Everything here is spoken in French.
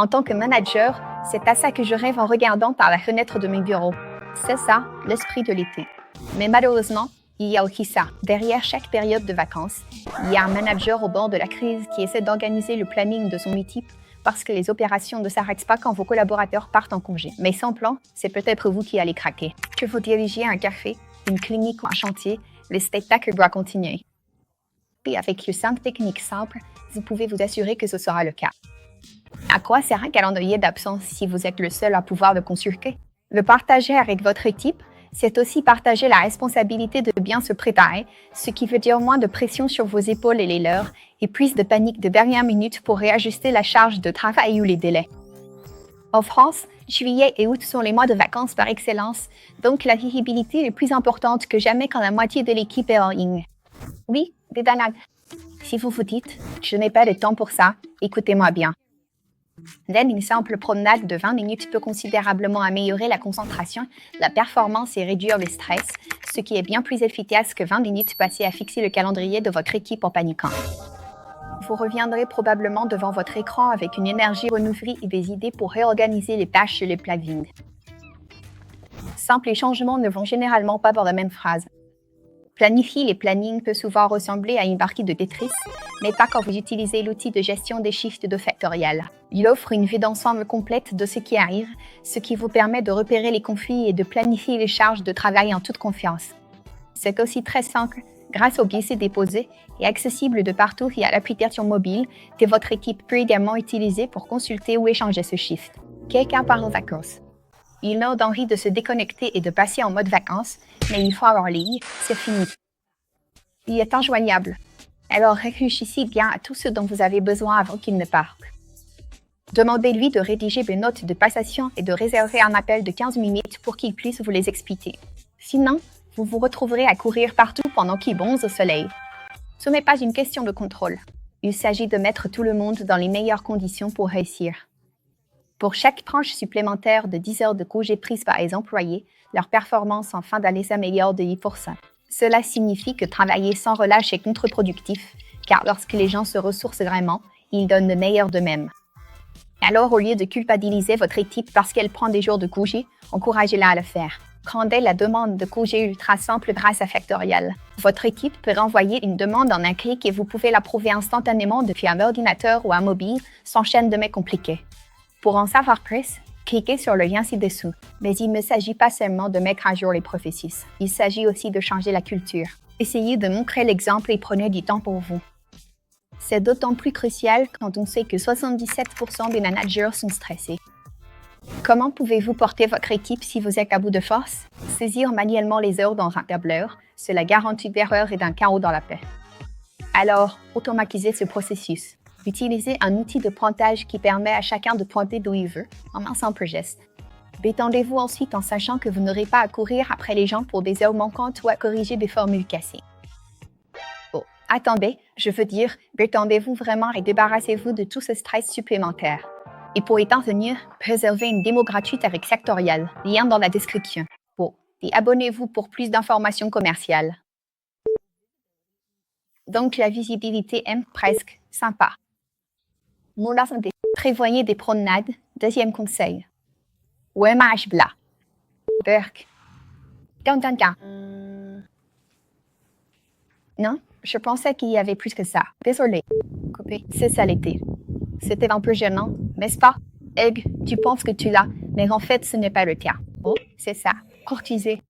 En tant que manager, c'est à ça que je rêve en regardant par la fenêtre de mon bureau. C'est ça, l'esprit de l'été. Mais malheureusement, il y a aussi ça. Derrière chaque période de vacances, il y a un manager au bord de la crise qui essaie d'organiser le planning de son équipe parce que les opérations ne s'arrêtent pas quand vos collaborateurs partent en congé. Mais sans plan, c'est peut-être vous qui allez craquer. Que vous dirigiez un café, une clinique ou un chantier, le spectacle doit continuer. Et avec 5 techniques simples, vous pouvez vous assurer que ce sera le cas. À quoi sert un calendrier d'absence si vous êtes le seul à pouvoir le consulter? Le partager avec votre équipe, c'est aussi partager la responsabilité de bien se préparer, ce qui veut dire moins de pression sur vos épaules et les leurs, et plus de panique de dernière minute pour réajuster la charge de travail ou les délais. En France, juillet et août sont les mois de vacances par excellence, donc la visibilité est plus importante que jamais quand la moitié de l'équipe est en ligne. Oui, des danades. Si vous vous dites « je n'ai pas le temps pour ça », écoutez-moi bien. Même une simple promenade de 20 minutes peut considérablement améliorer la concentration, la performance et réduire le stress, ce qui est bien plus efficace que 20 minutes passées à fixer le calendrier de votre équipe en paniquant. Vous reviendrez probablement devant votre écran avec une énergie renouvelée et des idées pour réorganiser les tâches et les plannings. Simples changements ne vont généralement pas dans la même phrase. Planifier les plannings peut souvent ressembler à une partie de Tetris, mais pas quand vous utilisez l'outil de gestion des shifts de Factorial. Il offre une vue d'ensemble complète de ce qui arrive, ce qui vous permet de repérer les conflits et de planifier les charges de travail en toute confiance. C'est aussi très simple, grâce au glisser-déposer et accessible de partout via l'application mobile que votre équipe peut également utiliser pour consulter ou échanger ce shift. Quelqu'un part en vacances. Il a envie de se déconnecter et de passer en mode vacances, mais une fois en ligne, c'est fini. Il est injoignable. Alors réfléchissez bien à tout ce dont vous avez besoin avant qu'il ne parte. Demandez-lui de rédiger des notes de passation et de réserver un appel de 15 minutes pour qu'il puisse vous les expliquer. Sinon, vous vous retrouverez à courir partout pendant qu'il bronze au soleil. Ce n'est pas une question de contrôle. Il s'agit de mettre tout le monde dans les meilleures conditions pour réussir. Pour chaque tranche supplémentaire de 10 heures de congé prises par les employés, leur performance en fin d'année s'améliore de 8%. Cela signifie que travailler sans relâche est contre-productif, car lorsque les gens se ressourcent vraiment, ils donnent le meilleur d'eux-mêmes. Alors, au lieu de culpabiliser votre équipe parce qu'elle prend des jours de congé, encouragez-la à le faire. Rendez la demande de congé ultra simple grâce à Factorial. Votre équipe peut renvoyer une demande en un clic et vous pouvez l'approuver instantanément depuis un ordinateur ou un mobile sans chaîne de mails compliqués. Pour en savoir plus, cliquez sur le lien ci-dessous. Mais il ne s'agit pas seulement de mettre à jour les processus. Il s'agit aussi de changer la culture. Essayez de montrer l'exemple et prenez du temps pour vous. C'est d'autant plus crucial quand on sait que 77% des managers sont stressés. Comment pouvez-vous porter votre équipe si vous êtes à bout de force? Saisir manuellement les heures dans un tableur, cela garantit d'erreurs et d'un chaos dans la paix. Alors, automatisez ce processus. Utilisez un outil de pointage qui permet à chacun de pointer d'où il veut, en un simple geste. Détendez-vous ensuite en sachant que vous n'aurez pas à courir après les gens pour des heures manquantes ou à corriger des formules cassées. Oh, attendez, je veux dire, détendez-vous vraiment et débarrassez-vous de tout ce stress supplémentaire. Et pour y parvenir, réservez une démo gratuite avec Factorial, lien dans la description. Bon, et abonnez-vous pour plus d'informations commerciales. Donc la visibilité est presque sympa. Prévoyez des promenades, deuxième conseil. Wemage bla. Berk. Non, je pensais qu'il y avait plus que ça. Désolé. Coupé. C'est ça l'été. C'était un peu gênant, n'est-ce pas? Egg, tu penses que tu l'as, mais en fait ce n'est pas le cas. Oh, c'est ça. Courtiser.